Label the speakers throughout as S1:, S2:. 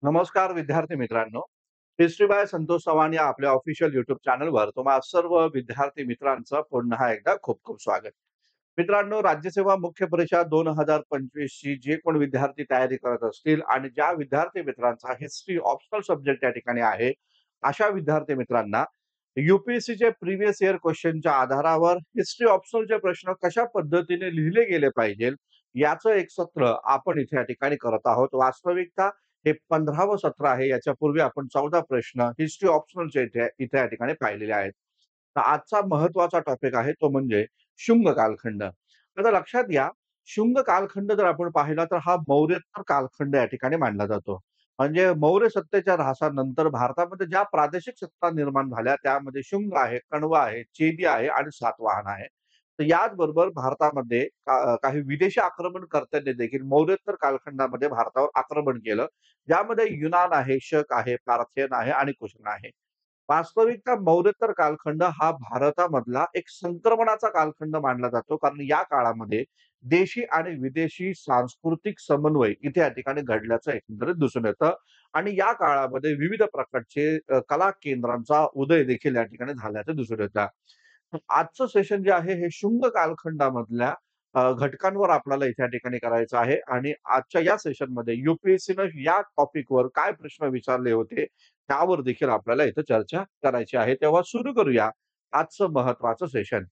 S1: नमस्कार विद्यार्थी मित्रांनो. हिस्ट्री बाय संतोष चव्हाण या आपल्या ऑफिशियल YouTube चॅनलवर तुम्हा सर्व विद्यार्थी मित्रांचं पुन्हा एकदा खूप खूप स्वागत. मित्रांनो, राज्यसेवा मुख्य परीक्षा 2025 ची जे कोण विद्यार्थी तयारी करत असतील आणि ज्या विद्यार्थी मित्रांचा हिस्ट्री ऑप्शनल सब्जेक्ट या ठिकाणी आहे, अशा विद्यार्थी मित्रांना चे प्रिव्हियस इयर क्वेश्चनच्या आधारावर हिस्ट्री ऑप्शनलचे प्रश्न कशा पद्धतीने लिहिले गेले पाहिजे, याचं एक सत्र आपण इथे या ठिकाणी करत आहोत. वास्तविकता हे 15वं सत्र आहे. याच्यापूर्वी आपण 14 प्रश्न हिस्ट्री ऑप्शनलचे इथे इथे या ठिकाणी पाहिलेले आहेत. तर आजचा महत्त्वाचा टॉपिक आहे तो म्हणजे शुंग कालखंड. आता लक्षात घ्या, शुंग कालखंड जर आपण पाहिला तर हा मौर्योत्तर कालखंड या ठिकाणी मानला जातो. म्हणजे मौर्य सत्तेच्या ऱ्हासानंतर भारतामध्ये ज्या प्रादेशिक सत्ता निर्माण झाल्या त्यामध्ये शुंग आहे, कण्व आहे, चेदी आहे आणि सातवाहन आहे. तर याचबरोबर भारतामध्ये काही विदेशी आक्रमणकर्त्यांनी देखील मौर्योत्तर कालखंडामध्ये भारतावर आक्रमण केलं. ज्यामध्ये युनान आहे, शक आहे, पार्थियन आहे आणि कुशन आहे. वास्तविकता मौर्योत्तर कालखंड हा भारतामधला एक संक्रमणाचा कालखंड मानला जातो. कारण या काळामध्ये देशी आणि विदेशी सांस्कृतिक समन्वय इथे या ठिकाणी घडल्याचं एकंदरीत दिसून येतं आणि या काळामध्ये विविध प्रकारचे कला केंद्रांचा उदय देखील या ठिकाणी झाल्याचं दिसून येतं. आजचं सेशन जे आहे हे शुंग कालखंडामधल्या घटकांवर आपल्याला इथे या ठिकाणी करायचं आहे आणि आजच्या या सेशनमध्ये यू-पी-एस-सीनं या टॉपिकवर काय प्रश्न विचारले होते, त्यावर देखील आपल्याला इथं चर्चा करायची आहे. तेव्हा सुरू करूया आजचं महत्त्वाचं सेशन.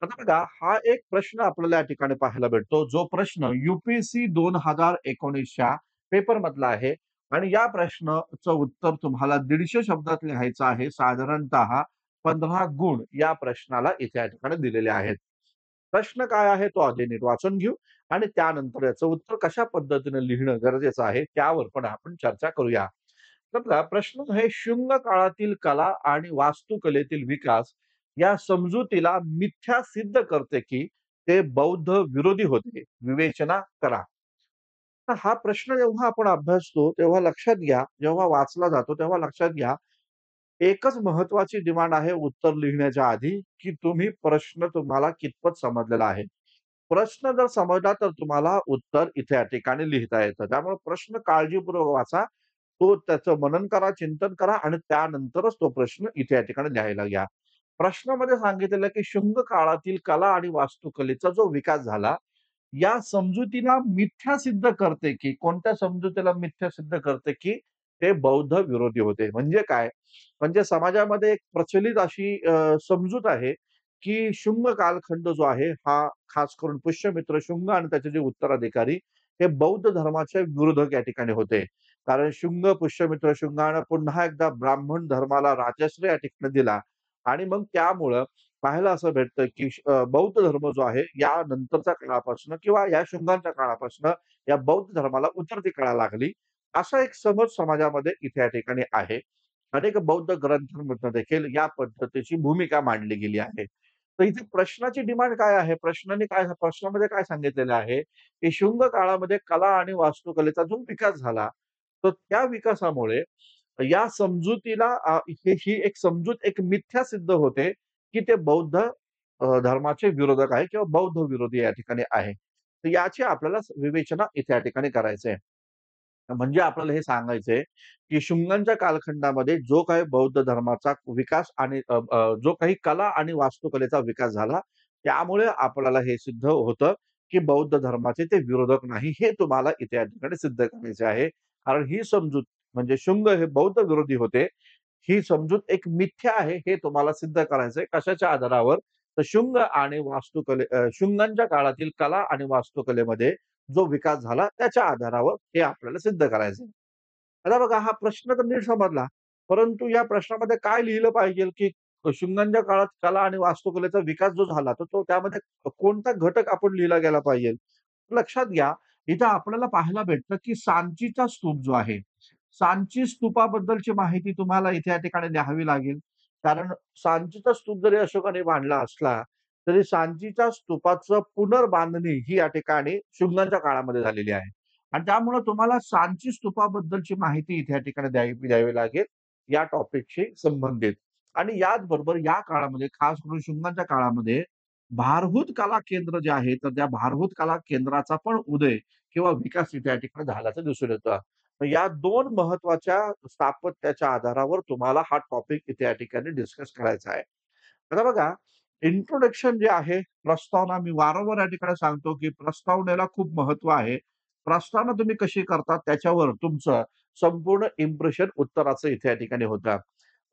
S1: आता बघा, हा एक प्रश्न आपल्याला या ठिकाणी पाहायला भेटतो, जो प्रश्न यू-पी-एस-सी 2019च्या पेपरमधला आहे आणि या प्रश्नाचं उत्तर तुम्हाला 150 शब्दात लिहायचं आहे. साधारणतः 15 गुण या प्रश्नाला इथे या ठिकाणी दिलेले आहेत. प्रश्न काय आहे तो आधी नीट वाचून घेऊ आणि त्यानंतर याचं उत्तर कशा पद्धतीने लिहिणं गरजेचं आहे त्यावर पण आपण चर्चा करूया. तर बघा, प्रश्न आहे शुंग काळातील कला आणि वास्तुकलेतील विकास या समजुतीला मिथ्या सिद्ध करते की ते बौद्ध विरोधी होते. विवेचना करा. तर हा प्रश्न जेव्हा आपण अभ्यासतो तेव्हा लक्षात घ्या, जेव्हा वाचला जातो तेव्हा लक्षात घ्या, एकच महत्वाची डिमांड आहे उत्तर लिहिण्याच्या आधी, की प्रश्न तुम्हाला कितपत समजलेला आहे. प्रश्न जर समजला तर तुम्हाला उत्तर इथे या ठिकाणी लिहिता येतं. त्यामुळे प्रश्न काळजीपूर्वक वाचा. तो त्याचं मनन करा, चिंतन करा आणि त्यानंतरच तो प्रश्न इथे या ठिकाणी लिहायला घ्या. प्रश्नामध्ये सांगितलेलं की शुंग काळातील कला आणि वास्तुकलेचा जो विकास झाला, या समजुतीला मिथ्या सिद्ध करते की कोणत्या समजुतीला मिथ्या सिद्ध करते की ते बौद्ध विरोधी होते. म्हणजे काय? म्हणजे समाजामध्ये एक प्रचलित अशी समजूत आहे, की शुंग कालखंड जो आहे, हा खास करून पुष्यमित्र शुंग आणि त्याचे जे उत्तराधिकारी हे बौद्ध धर्माचे विरोधक या ठिकाणी होते. कारण शुंग, पुष्यमित्र शुंगानं पुन्हा एकदा ब्राह्मण धर्माला राजश्रय या ठिकाणी दिला आणि मग त्यामुळं पाहायला असं भेटतं, की बौद्ध धर्म जो आहे, या नंतरच्या काळापासून किंवा या शुंगांच्या काळापासून या बौद्ध धर्माला उतरती कळा लागली. असा एक समज समाजामध्ये इथे या ठिकाणी आहे. अनेक बौद्ध ग्रंथांमधनं देखील या पद्धतीची भूमिका मांडली गेली आहे. तर इथे प्रश्नाची डिमांड काय आहे? प्रश्नामध्ये काय सांगितलेलं आहे, की शुंग काळामध्ये कला आणि वास्तुकलेचा जो विकास झाला, तर त्या विकासामुळे या समजुतीला ही एक समजूत एक मिथ्या सिद्ध होते, की ते बौद्ध धर्माचे विरोधक आहे किंवा बौद्ध विरोधी या ठिकाणी आहे. तर याची आपल्याला विवेचना इथे या ठिकाणी करायची आहे. म्हणजे आपल्याला हे सांगायचंय, की शुंगांच्या कालखंडामध्ये जो काही बौद्ध धर्माचा विकास आणि जो काही कला आणि वास्तुकलेचा विकास झाला, त्यामुळे आपल्याला हे सिद्ध होतं, की बौद्ध धर्माचे ते विरोधक नाही. हे तुम्हाला इथे या ठिकाणी सिद्ध करायचे आहे. कारण ही समजूत म्हणजे शुंग हे बौद्ध विरोधी होते. ही समजूत एक मिथ्या आहे, हे तुम्हाला सिद्ध करायचंय. कशाच्या आधारावर? तर शुंग आणि शुंगांच्या काळातील कला आणि वास्तुकलेमध्ये जो विकास झाला त्याच्या आधारावर हे आपल्याला सिद्ध करायचंय. आता बघा, हा प्रश्न तर नीट समजला. परंतु या प्रश्नामध्ये काय लिहिलं पाहिजे, की शुंगांच्या काळात कला आणि वास्तुकलेचा विकास जो झाला, तर तो त्यामध्ये कोणता घटक आपण लिहिला गेला पाहिजे? लक्षात घ्या, इथं आपल्याला पाहायला भेटतं, की सांचीचा स्तूप जो आहे, सांची स्तूपाबद्दलची माहिती तुम्हाला इथे या ठिकाणी लिहावी लागेल. कारण सांचीचा स्तूप जरी अशोकाने बांधला असला, तरी सांचीच्या स्तूपाचं पुनर्बांधणी ही या ठिकाणी शुंगांच्या काळामध्ये झालेली आहे. आणि त्यामुळे तुम्हाला सांची स्तूपाबद्दलची माहिती इथे या ठिकाणी द्यावी द्यावी लागेल, या टॉपिकशी संबंधित. आणि याचबरोबर या काळामध्ये खास करून शुंगांच्या काळामध्ये भारहूत कला केंद्र जे आहे, तर त्या भारहूत कला केंद्राचा पण उदय किंवा विकास इथे या ठिकाणी झाल्याचं दिसून येतं. या 2 महत्त्वाच्या स्थापत्याच्या आधारावर तुम्हाला हा टॉपिक इथे या ठिकाणी डिस्कस करायचा आहे. आता बघा, इंट्रोडक्शन जे आहे, प्रस्तावना मी वारंवार या ठिकाणी सांगतो, की प्रस्तावनेला खूप महत्त्व आहे. प्रस्तावना तुम्ही कशी करता त्याच्यावर तुमचं संपूर्ण इम्प्रेशन उत्तराचं इथे या ठिकाणी होतं.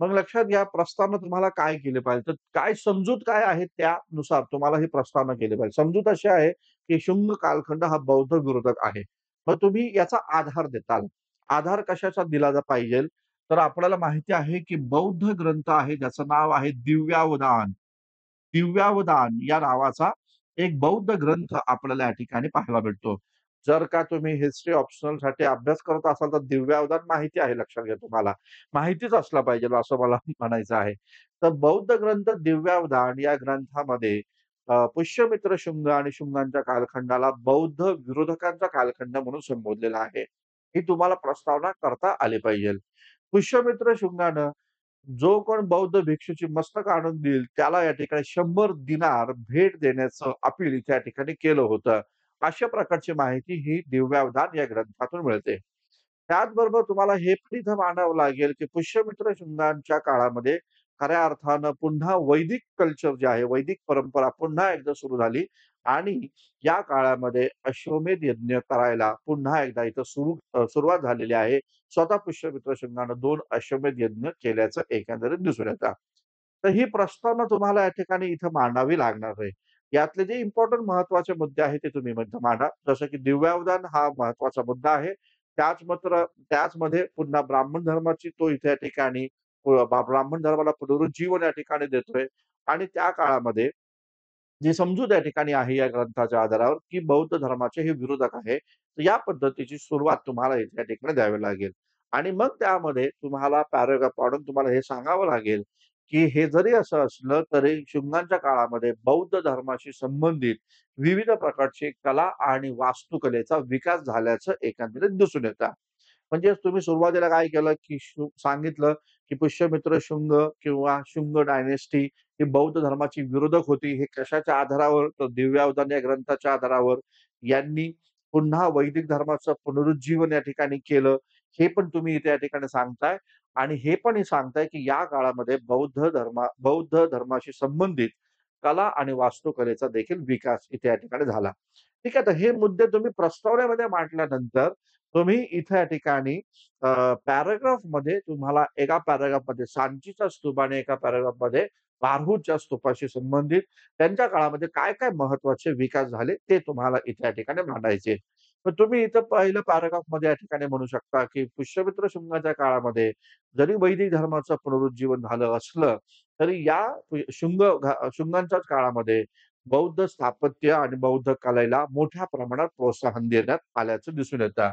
S1: मग लक्षात घ्या प्रस्तावना तुम्हाला काय केली पाहिजे, तर काय समजूत काय आहे त्यानुसार तुम्हाला ही प्रस्तावना केली पाहिजे. समजूत अशी आहे, की शुंग कालखंड हा बौद्ध विरोधक आहे. मग तुम्ही याचा आधार देताल. आधार कशाचा दिला पाहिजे, तर आपल्याला माहिती आहे, की बौद्ध ग्रंथ आहे ज्याचं नाव आहे दिव्यावदान. दिव्यावदान या नावाचा एक बौद्ध ग्रंथ आपल्याला या ठिकाणी पाहायला भेटतो. जर का तुम्ही हिस्ट्री ऑप्शनलसाठी अभ्यास करत असाल, तर दिव्यावदान माहिती आहे लक्षात घ्या तुम्हाला. माहितीच असला पाहिजे असं मला म्हणायचं आहे. तर बौद्ध ग्रंथ दिव्यावदान या ग्रंथामध्ये पुष्यमित्र शुंग आणि शुंगांच्या कालखंडाला बौद्ध विरोधकांचा कालखंड म्हणून संबोधलेला आहे. ही तुम्हाला प्रस्तावना करता आली पाहिजे. पुष्यमित्र शुंगानं जो कोण बौद्ध भिक्षूची मस्तक आणून देईल, त्याला या ठिकाणी 100 दिनार भेट देण्याचं अपील इथे या ठिकाणी केलं होतं. अशा प्रकारची माहिती ही दिव्यावधान या ग्रंथातून मिळते. त्याचबरोबर तुम्हाला हे पण इथं मांडावं लागेल, की पुष्यमित्र शुंगांच्या काळामध्ये खऱ्या अर्थानं पुन्हा वैदिक कल्चर जे आहे, वैदिक परंपरा पुन्हा एकदा सुरू झाली आणि या काळामध्ये अश्वमेध यज्ञ करायला पुन्हा एकदा इथं सुरुवात झालेली आहे. स्वतः पुष्यमित्र शृंगानं 2 अश्वमेध यज्ञ केल्याचं एकंदरीत दिसून येतं. तर ही प्रस्तावना तुम्हाला या ठिकाणी इथं मांडावी लागणार आहे. यातले जे इम्पोर्टंट महत्त्वाचे मुद्दे आहेत ते तुम्ही इथं मांडा. जसं की दिव्यावदान हा महत्त्वाचा मुद्दा आहे. त्याचमध्ये पुन्हा ब्राह्मण धर्माची तो इथे या ठिकाणी ब्राह्मण धर्माला पुनरुज्जीवन या ठिकाणी देतोय आणि त्या काळामध्ये जी समजूत या ठिकाणी आहे या ग्रंथाच्या आधारावर, की बौद्ध धर्माचे हे विरोधक आहे. तर या पद्धतीची सुरुवात तुम्हाला इथे या ठिकाणी द्यावी लागेल. आणि मग त्यामध्ये तुम्हाला पॅराग्राफ पाडून तुम्हाला हे सांगावं लागेल, की हे जरी असं असलं तरी शुंगांच्या काळामध्ये बौद्ध धर्माशी संबंधित विविध प्रकारची कला आणि वास्तुकलेचा विकास झाल्याचं एकंदरीत दिसून येतं. म्हणजे तुम्ही सुरुवातीला काय केलं, की सांगितलं, की पुष्यमित्र शुंग किंवा शुंग डायनेस्टी ही बौद्ध धर्माची विरोधक होती. हे कशाच्या आधारावर? तर दिव्यावदान या ग्रंथाच्या आधारावर यांनी पुन्हा वैदिक धर्माचं पुनरुज्जीवन या ठिकाणी केलं. हे पण तुम्ही इथे या ठिकाणी सांगताय आणि हे पण हे सांगताय, की या काळामध्ये बौद्ध धर्माशी संबंधित कला आणि वास्तुकलेचा देखील विकास इथे या ठिकाणी झाला. ठीक आहे. तर हे मुद्दे तुम्ही प्रस्तावनेमध्ये मांडल्यानंतर तुम्ही इथे या ठिकाणी पॅराग्राफमध्ये तुम्हाला एका पॅराग्राफमध्ये सांचीचा स्तूप आणि एका पॅराग्राफमध्ये पारहूच्या स्तूपाशी संबंधित त्यांच्या काळामध्ये काय-काय महत्त्वाचे विकास झाले ते तुम्हाला इथे या ठिकाणी मांडायचे. तर तुम्ही इथं पहिलं पॅराग्राफमध्ये या ठिकाणी म्हणू शकता, की पुष्यमित्र शुंगाच्या काळामध्ये जरी वैदिक धर्माचं पुनरुज्जीवन झालं असलं, तरी या शुंगांच्याच काळामध्ये बौद्ध स्थापत्य आणि बौद्ध कलेला मोठ्या प्रमाणात प्रोत्साहन देण्यात आल्याचं दिसून येतं.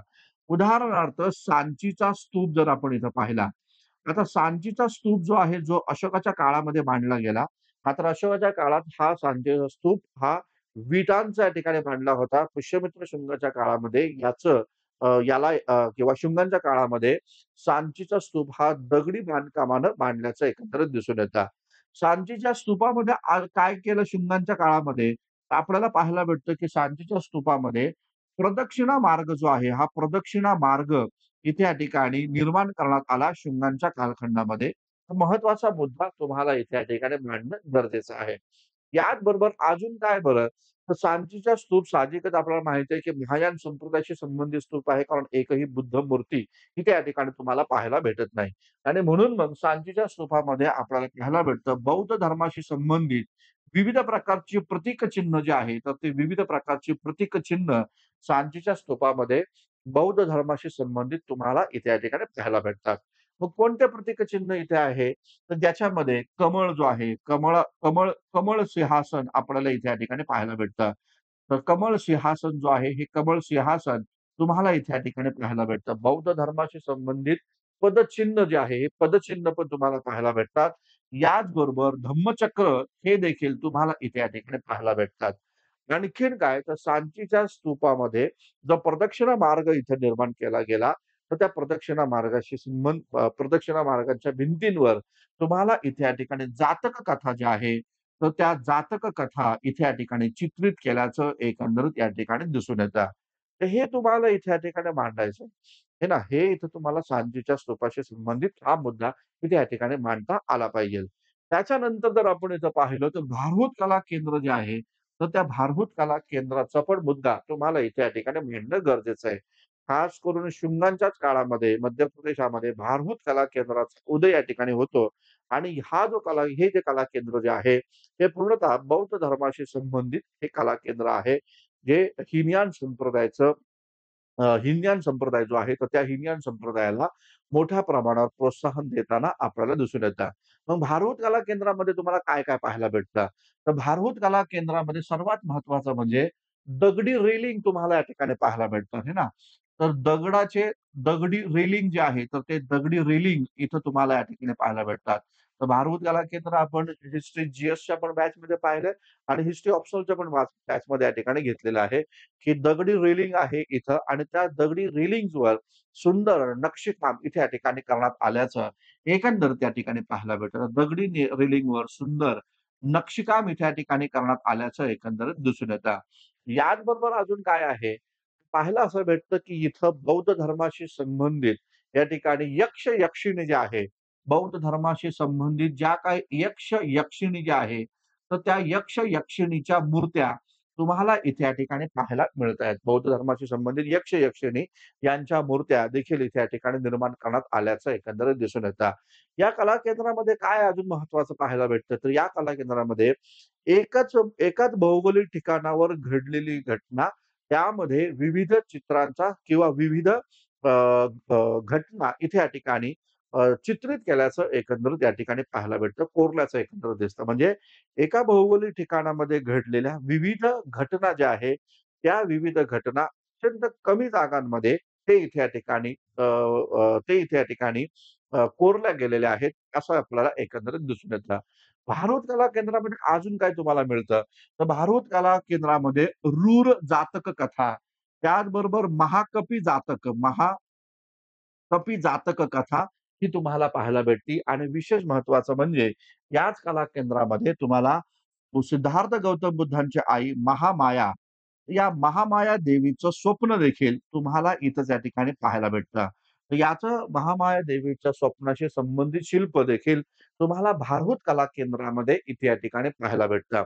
S1: उदाहरणार्थ सांचीचा स्तूप जर आपण इथं पाहिला, आता सांचीचा स्तूप जो आहे, जो अशोकाच्या काळामध्ये बांधला गेला. मात्र अशोकाच्या काळात हा सांचीचा स्तूप हा विटांचा या ठिकाणी बांधला होता. पुष्यमित्र शुंगाच्या काळामध्ये किंवा शुंगांच्या काळामध्ये सांचीचा स्तूप हा दगडी बांधकामानं बांधल्याचं एकंदरीत दिसून येतं. सांचीच्या स्तूपामध्ये काय केलं शुंगांच्या काळामध्ये, तर आपल्याला पाहायला भेटतं, की सांचीच्या स्तूपामध्ये प्रदक्षिणा मार्ग जो आहे, हा प्रदक्षिणा मार्ग इथे या ठिकाणी निर्माण करण्यात आला शुंगांच्या कालखंडामध्ये. हा महत्वाचा मुद्दा तुम्हाला इथे या ठिकाणी मांडणं गरजेचं आहे. याचबरोबर अजून काय बरं, तर सांचीचा स्तूप साहजिकच आपल्याला माहिती आहे, की महायान संप्रदायाशी संबंधित स्तूप आहे. कारण एकही बुद्ध मूर्ती इथे या ठिकाणी तुम्हाला पाहायला भेटत नाही. आणि म्हणून मग सांचीच्या स्तूपामध्ये आपल्याला पाहायला भेटतं बौद्ध धर्माशी संबंधित विविध प्रकारची प्रतीकचिन्ह जे आहे, तर ते विविध प्रकारची प्रतीकचिन्ह सांचीच्या स्तूपामध्ये बौद्ध धर्माशी संबंधित तुम्हाला इथे या ठिकाणी पाहायला भेटतात. मग कोणते प्रतीकचिन्ह इथे आहे? तर ज्याच्यामध्ये कमळ जो आहे, कमळ कमळ कमळ सिंहासन आपल्याला इथे या ठिकाणी पाहायला भेटतं. तर कमळ सिंहासन जो आहे, हे कमळ सिंहासन तुम्हाला इथे या ठिकाणी पाहायला भेटतं. बौद्ध धर्माशी संबंधित पदचिन्ह जे आहे, हे पदचिन्ह पण तुम्हाला पाहायला भेटतात. याचबरोबर धम्मचक्र हे देखील तुम्हाला इथे या ठिकाणी पाहायला भेटतात. आणखीन काय तर सांचीच्या स्तूपामध्ये जो प्रदक्षिणा मार्ग इथे निर्माण केला गेला, तर त्या प्रदक्षिणा मार्गाच्या भिंतींवर तुम्हाला इथे या ठिकाणी जातक कथा जी आहे, तर त्या जातक कथा इथे या ठिकाणी चित्रित केल्याचं एकंदरीत या ठिकाणी दिसून येतं. तर हे तुम्हाला इथे या ठिकाणी मांडायचं आहे. हे ना, हे इथं तुम्हाला सांचीच्या स्तूपाशी संबंधित हा मुद्दा इथे या ठिकाणी मांडता आला पाहिजे. त्याच्यानंतर जर आपण इथं पाहिलं तर भारहूत कला केंद्र जे आहे, तर त्या भारहूत कला केंद्राचा पण मुद्दा तुम्हाला इथे या ठिकाणी मांडणं गरजेचं आहे. खास करून शुंगांच्याच काळामध्ये मध्य प्रदेशामध्ये भारहूत कला केंद्राचा उदय या ठिकाणी होतो आणि हा जो कला हे जे कला केंद्र जे आहे, हे पूर्णतः बौद्ध धर्माशी संबंधित हे कला केंद्र आहे. जे हीनयान संप्रदायाचं हीनयान संप्रदाय जो आहे, तर त्या हीनयान संप्रदायाला मोठ्या प्रमाणावर प्रोत्साहन देताना आपल्याला दिसून येतं. मग भारहूत कला केंद्रामध्ये तुम्हाला काय-काय पाहायला भेटतं? तर भारहूत कला केंद्रामध्ये सर्वात महत्त्वाचं म्हणजे दगडी रेलिंग तुम्हाला या ठिकाणी पाहायला भेटतात, है ना. तर दगडी रेलिंग जे आहे, तर ते दगडी रेलिंग इथं तुम्हाला या ठिकाणी पाहायला भेटतात. तर भारहूत कला केंद्र आपण हिस्ट्री जीएसच्या पण बॅचमध्ये पाहिलंय आणि हिस्ट्री ऑप्शनलच्या पण बॅचमध्ये या ठिकाणी घेतलेलं आहे. ही दगडी रेलिंग आहे इथं आणि त्या दगडी रेलिंग्सवर सुंदर नक्षीकाम इथे या ठिकाणी करण्यात आल्याचं एकंदर त्या ठिकाणी पाहायला भेटतं. दगडी रेलिंगवर सुंदर नक्षीकाम इथे या ठिकाणी करण्यात आल्याचं एकंदरीत दिसून येतं. याचबरोबर अजून काय आहे, पाहायला असं भेटतं की इथं बौद्ध धर्माशी संबंधित या ठिकाणी यक्ष-यक्षिणी जे आहे, बौद्ध धर्माशी संबंधित ज्या काही यक्ष-यक्षिणी ज्या आहे, तर त्या यक्ष-यक्षिणीच्या मूर्त्या तुम्हाला इथे या ठिकाणी पाहायला मिळत आहेत. बौद्ध धर्माशी संबंधित यक्ष-यक्षिणी यांच्या मूर्त्या देखील इथे या ठिकाणी निर्माण करण्यात आल्याचं एकंदरीत दिसून येतं. या कला केंद्रामध्ये काय अजून महत्त्वाचं पाहायला भेटतं, तर या कला केंद्रामध्ये एकाच भौगोलिक ठिकाणावर घडलेली घटना, त्यामध्ये विविध चित्रांचा किंवा विविध घटना इथे या ठिकाणी चित्रित केल्याचं एकंदरीत या ठिकाणी पाहायला भेटतं. कोरल्याचं एकंदरीत दिसतं. म्हणजे एका भौगोलिक ठिकाणामध्ये घडलेल्या विविध घटना ज्या आहेत, त्या विविध घटना अत्यंत कमी जागांमध्ये ते इथे या ठिकाणी कोरल्या गेलेल्या आहेत, असं आपल्याला एकंदरीत दिसून येतं. भारूड कला केंद्रामध्ये अजून काय तुम्हाला मिळतं? तर भारूड कला केंद्रामध्ये रूर जातक कथा, त्याचबरोबर कपी जातक कथा ही तुम्हाला पाहायला भेटते आणि विशेष महत्त्वाचं म्हणजे याच कला केंद्रामध्ये तुम्हाला सिद्धार्थ गौतम बुद्धांची आई महामाया, या महामाया देवीचं स्वप्न देखील तुम्हाला इथंच या ठिकाणी पाहायला भेटतं. तर याचं महामाया देवीच्या स्वप्नाशी संबंधित शिल्प देखील तुम्हाला भारहूत कला केंद्रामध्ये इथे या ठिकाणी पाहायला भेटतं.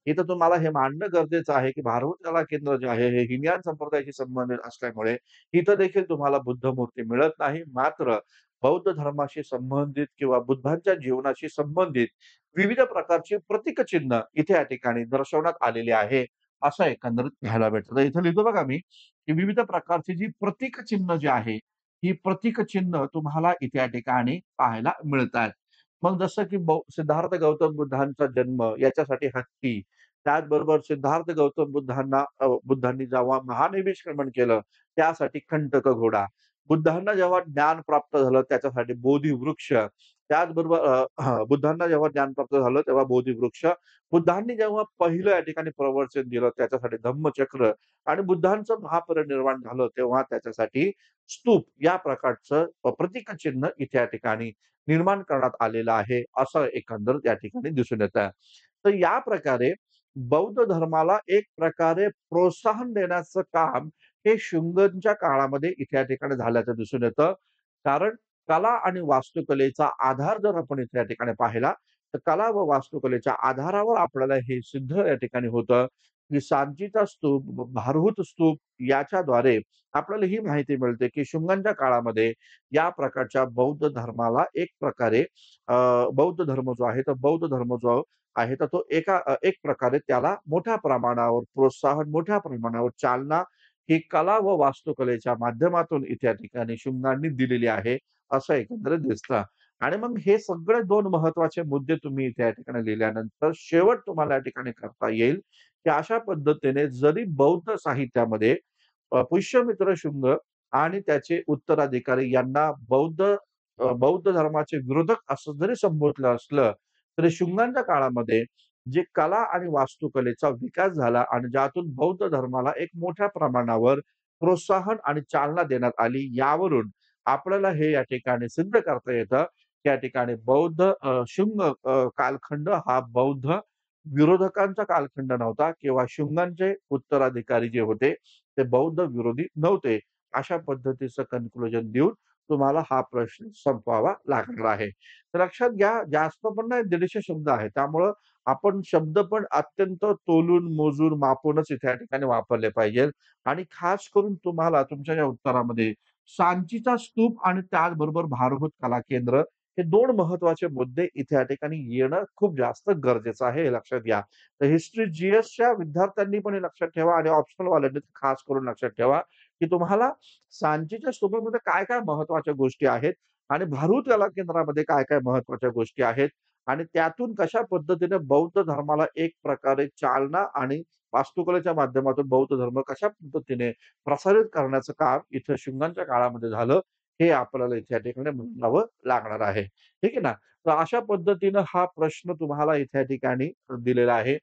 S1: इथं तुम्हाला हे मांडणं गरजेचं आहे, की भारहूत कला केंद्र जे आहे, हे हीनयान संप्रदायाशी संबंधित असल्यामुळे इथं देखील तुम्हाला बुद्ध मूर्ती मिळत नाही. मात्र बौद्ध धर्माशी संबंधित किंवा बुद्धांच्या जीवनाशी संबंधित विविध प्रकारची प्रतीकचिन्ह इथे या ठिकाणी दर्शवण्यात आलेली आहे. असं एकंदरीत पाहायला भेटतं. तर इथं लिहितो बघा मी, की विविध प्रकारची जी प्रतीकचिन्ह जी आहे, ही प्रतीकचिन्ह तुम्हाला इथे या ठिकाणी पाहायला मिळतात. मग जसं की सिद्धार्थ गौतम बुद्धांचा जन्म याच्यासाठी हत्ती, त्याचबरोबर सिद्धार्थ गौतम बुद्धांनी जेव्हा महानिष्क्रमण केलं, त्यासाठी कंटक घोडा. बुद्धांना जेव्हा ज्ञान प्राप्त झालं त्याच्यासाठी बोधिवृक्ष, त्याचबरोबर बुद्धांना जेव्हा ज्ञान प्राप्त झालं तेव्हा बोधिवृक्ष, बुद्धांनी जेव्हा पहिलं या ठिकाणी प्रवचन दिलं त्याच्यासाठी धम्मचक्र आणि बुद्धांचं महापरिनिर्वाण झालं तेव्हा त्याच्यासाठी स्तूप या प्रकारचं प्रतीकचिन्ह इथे या ठिकाणी निर्माण करण्यात आलेलं आहे, असं एकंदर त्या ठिकाणी दिसून येतं. तर या प्रकारे बौद्ध धर्माला एक प्रकारे प्रोत्साहन देण्याचं काम हे शुंगांच्या काळामध्ये इथे या ठिकाणी झाल्याचं दिसून येतं. कारण कला आणि वास्तुकलेचा आधार जर आपण इथे या ठिकाणी पाहिला, तर कला व वास्तुकलेच्या आधारावर आपल्याला हे सिद्ध या ठिकाणी होतं, की सांचीचा स्तूप, भारहूत स्तूप याच्याद्वारे आपल्याला ही माहिती मिळते, की शुंगांच्या काळामध्ये या प्रकारच्या बौद्ध धर्माला एक प्रकारे बौद्ध धर्म जो आहे, तर बौद्ध धर्म जो आहे, तर तो एक प्रकारे त्याला मोठ्या प्रमाणावर प्रोत्साहन, मोठ्या प्रमाणावर चालना ही कला व वास्तुकलेच्या माध्यमातून इथे या ठिकाणी शुंगांनी दिलेली आहे, असं एकंदरीत दिसतं. आणि मग हे सगळे 2 महत्त्वाचे मुद्दे तुम्ही इथे या ठिकाणी लिहिल्यानंतर शेवट तुम्हाला या ठिकाणी करता येईल, की अशा पद्धतीने जरी बौद्ध साहित्यामध्ये पुष्यमित्र शुंग आणि त्याचे उत्तराधिकारी यांना बौद्ध धर्माचे विरोधक असं जरी संबोधलं असलं, तरी शुंगांच्या काळामध्ये जे कला आणि वास्तुकलेचा विकास झाला आणि ज्यातून बौद्ध धर्माला एक मोठ्या प्रमाणावर प्रोत्साहन आणि चालना देण्यात आली. यावरून आपल्याला हे या ठिकाणी सिद्ध करता येतं, की या ठिकाणी शुंग कालखंड हा बौद्ध विरोधकांचा कालखंड नव्हता किंवा शुंगांचे उत्तराधिकारी जे होते, ते बौद्ध विरोधी नव्हते. अशा पद्धतीचं कन्क्लुजन देऊन तुम्हाला हा प्रश्न संपवावा लागणार आहे. तर लक्षात घ्या, जास्त पण नाही 150 शब्द आहेत. त्यामुळं आपण शब्द पण अत्यंत तोलून, मोजून, मापूनच इथे या ठिकाणी वापरले पाहिजेत आणि खास करून तुम्हाला तुमच्या या उत्तरामध्ये सांचीचा स्तूप आणि त्याचबरोबर भारभूत कला केंद्र हे 2 महत्त्वाचे मुद्दे इथे या ठिकाणी येणं खूप जास्त गरजेचं आहे, हे लक्षात घ्या. तर हिस्ट्री जी-एसच्या विद्यार्थ्यांनी पण हे लक्षात ठेवा आणि ऑप्शनल वाल्यांनी खास करून लक्षात ठेवा, की तुम्हाला सांचीच्या स्तूपामध्ये काय-काय महत्त्वाच्या गोष्टी आहेत आणि भारूत कला केंद्रामध्ये काय-काय महत्त्वाच्या गोष्टी आहेत आणि त्यातून कशा पद्धतीने बौद्ध धर्माला एक प्रकारे चालना आणि वास्तुकलेच्या माध्यमातून बौद्ध धर्म कशा पद्धतीने प्रसारित करण्याचं काम इथं शुंगांच्या काळामध्ये झालं, हे आपल्याला इथे या ठिकाणी म्हणावं लागणार आहे. ठीक आहे ना? तर अशा पद्धतीनं हा प्रश्न तुम्हाला इथे या ठिकाणी दिलेला आहे.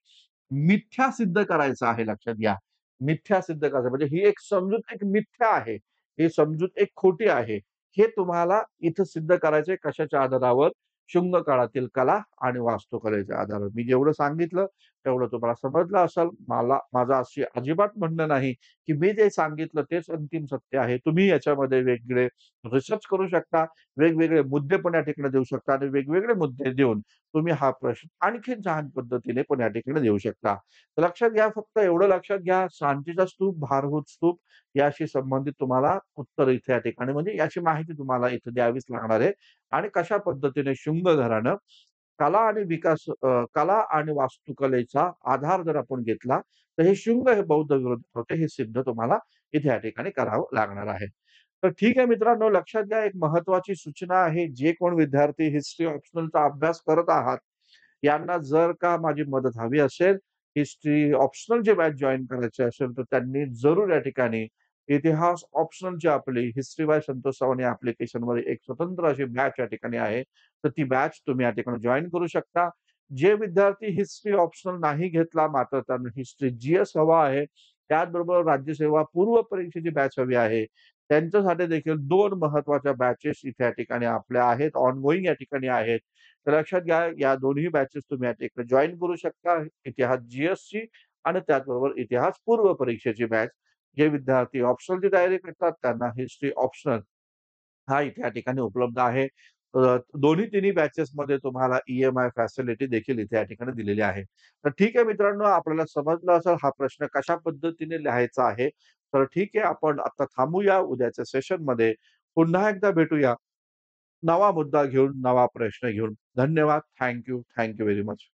S1: मिथ्या सिद्ध करायचं आहे लक्षात घ्या. मिथ्या सिद्ध करायचं म्हणजे ही एक समजूत एक मिथ्या आहे. ही समजूत एक खोटी आहे. हे तुम्हाला इथं सिद्ध करायचंय कशाच्या आधारावर? शुंग काळातील कला आणि वास्तुकलेच्या आधारावर. मी जेवढं सांगितलं तेवढं तुम्हाला समजलं असेल. माझं अशी अजिबात म्हणणं नाही, की मी जे सांगितलं तेच अंतिम सत्य आहे. तुम्ही याच्यामध्ये वेगवेगळे रिसर्च करू शकता. वेगवेगळे मुद्दे पण या ठिकाणी देऊ शकता आणि वेगवेगळे मुद्दे देऊन तुम्ही हा प्रश्न आणखीन छान पद्धतीने पण या ठिकाणी देऊ शकता. तर लक्षात घ्या, फक्त एवढं लक्षात घ्या, शांतीचा स्तूप, भारभूत स्तूप याशी संबंधित तुम्हाला उत्तर इथे या ठिकाणी म्हणजे याची माहिती तुम्हाला इथे द्यावीच लागणार आहे आणि कशा पद्धतीने शुंग घराणं कला आणि वास्तुकलेचा आधार जर आपण घेतला, तर हे शुंग हे बौद्ध विरोधी होते, हे सिद्ध तुम्हाला इथे या ठिकाणी करावं लागणार आहे. तर ठीक आहे मित्रांनो, लक्षात घ्या एक महत्त्वाची सूचना आहे. जे कोण विद्यार्थी हिस्ट्री ऑप्शनलचा अभ्यास करत आहात, यांना जर का माझी मदत हवी असेल, हिस्ट्री ऑप्शनलची बॅच जॉइन करायची असेल, तर त्यांनी जरूर या ठिकाणी इतिहास ऑप्शनलची आपली हिस्ट्री बाय संतोष चव्हाण या ॲप्लिकेशनवर एक स्वतंत्र अशी बॅच या ठिकाणी आहे. तर ती बॅच तुम्ही या ठिकाणी जॉइन करू शकता. जे विद्यार्थी हिस्ट्री ऑप्शनल नाही घेतला, मात्र त्यांना हिस्ट्री जी-एस हवा आहे, त्याचबरोबर राज्यसेवा पूर्व परीक्षेची बॅच हवी आहे. त्यांच्यासाठी देखील 2 महत्त्वाच्या बॅचेस इथे या ठिकाणी आपल्या आहेत, ऑनगोइंग या ठिकाणी आहेत. तर लक्षात घ्या, या दोन्ही बॅचेस तुम्ही या ठिकाणी जॉइन करू शकता. इतिहास जी-एसची आणि त्याचबरोबर इतिहास पूर्व परीक्षेची बॅच. जे विद्यार्थी ऑप्शनलची तयारी करतात, त्यांना हिस्ट्री ऑप्शनल हा इथे या ठिकाणी उपलब्ध आहे. दोन्ही तिन्ही बॅचेसमध्ये तुम्हाला ई-एम-आय फॅसिलिटी देखील इथे या ठिकाणी दिलेली आहे. तर ठीक आहे मित्रांनो, आपल्याला समजलं असेल हा प्रश्न कशा पद्धतीने लिहायचा आहे. तर ठीक आहे, आपण आता थांबूया. उद्याच्या सेशनमध्ये पुन्हा एकदा भेटूया. नवा मुद्दा घेऊन, नवा प्रश्न घेऊन. धन्यवाद. Thank you. Very much.